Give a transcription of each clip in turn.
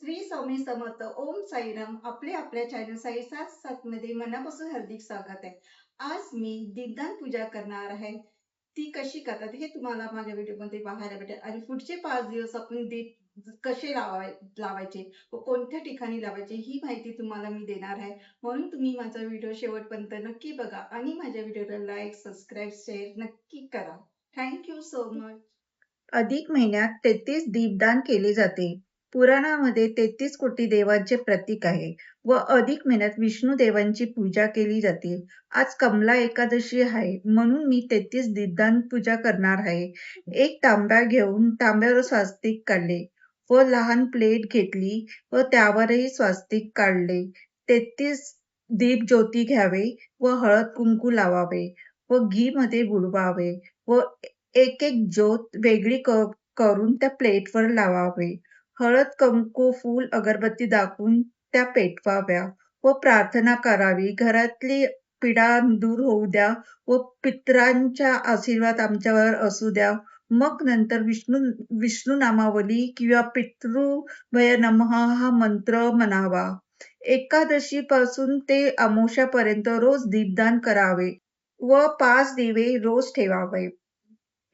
श्री स्वामी समर्थ. ओम साईराम. आपल्या चॅनल साई सात सात मध्ये मनापासून हार्दिक स्वागत आहे. आज मी दीपदान पूजा करणार आहे. ती कशी करतात हे तुम्हाला माझ्या व्हिडिओमध्ये पाहायला भेटेल आणि पुढचे 5 दिवस आपण दीप कसे लावायचे व कोणत्या ठिकाणी लावायचे ही माहिती तुम्हाला मी देणार आहे. म्हणून तुम्ही माझा व्हिडिओ शेवटपर्यंत नक्की बघा आणि माझ्या व्हिडिओला लाईक, सबस्क्राईब, शेअर नक्की करा. Thank you so much. अधिक महिन्यात 33 दीपदान केले जाते. पुराणामध्ये 33 कोटी देवांचे प्रतीक आहे व अधिक महिन्यात विष्णू देवांची पूजा केली जाते. आज कमला एकादशी आहे म्हणून मी 33 दीपदान पूजा करणार आहे. एक तांब्या घेऊन तांब्यावर स्वास्तिक काढले व लहान प्लेट घेतली व त्यावरही स्वास्तिक काढले. 33 दीप ज्योती घ्यावे व हळद कुंकू लावावे व घी मध्ये बुडवावे व एक एक ज्योत वेगळी करून त्या प्लेटवर लावावे. हळद, कुंकू, फूल, अगरबत्ती दाखवून त्या पेटवाव्या व प्रार्थना करावी. घरातली पीडा दूर होऊ द्या व पितरांचा आशीर्वाद आमच्यावर असू द्या. मग नंतर विष्णू नामावली किंवा पितृभय नमः हा मंत्र म्हणावा. एकादशी पासून ते अमावस्यापर्यंत रोज दीपदान करावे व 5 दिवे रोज ठेवावे.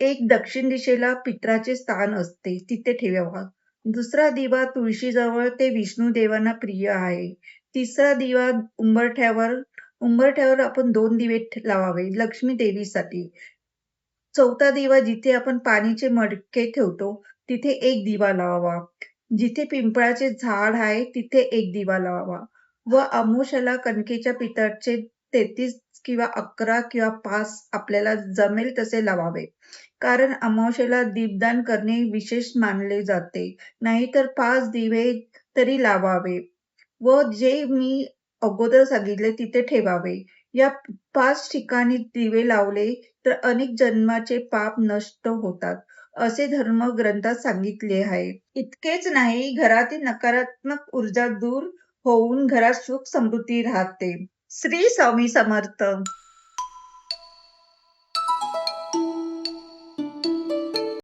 एक दक्षिण दिशेला पितराचे स्थान असते, तिथे ठेवावा. दुसरा दिवा तुळशीजवळ, ते विष्णू देवांना प्रिय आहे. तिसरा दिवा उंबरठ्यावर आपण 2 दिवे लावावे लक्ष्मी देवीसाठी. चौथा दिवा जिथे आपण पाणीचे मडके ठेवतो तिथे एक दिवा लावावा. जिथे पिंपळाचे झाड आहे तिथे एक दिवा लावावा व अमावस्याला कणकेच्या पिठाचे 33 किंवा 11 किंवा 5 आपल्याला जमेल तसे लावावे. कारण अमावस्येला दीपदान करणे विशेष मानले जाते. नाहीतर 5 दिवे तरी लावावे व जे मी अगोदर सांगितले तिथे ठेवावे. या 5 ठिकाणी दिवे लावले तर अनेक जन्माचे पाप नष्ट होतात, असे धर्म ग्रंथात सांगितले आहे. इतकेच नाही, घरातील नकारात्मक ऊर्जा दूर होऊन घरात सुख समृद्धी राहते. श्री स्वामी समर्थ.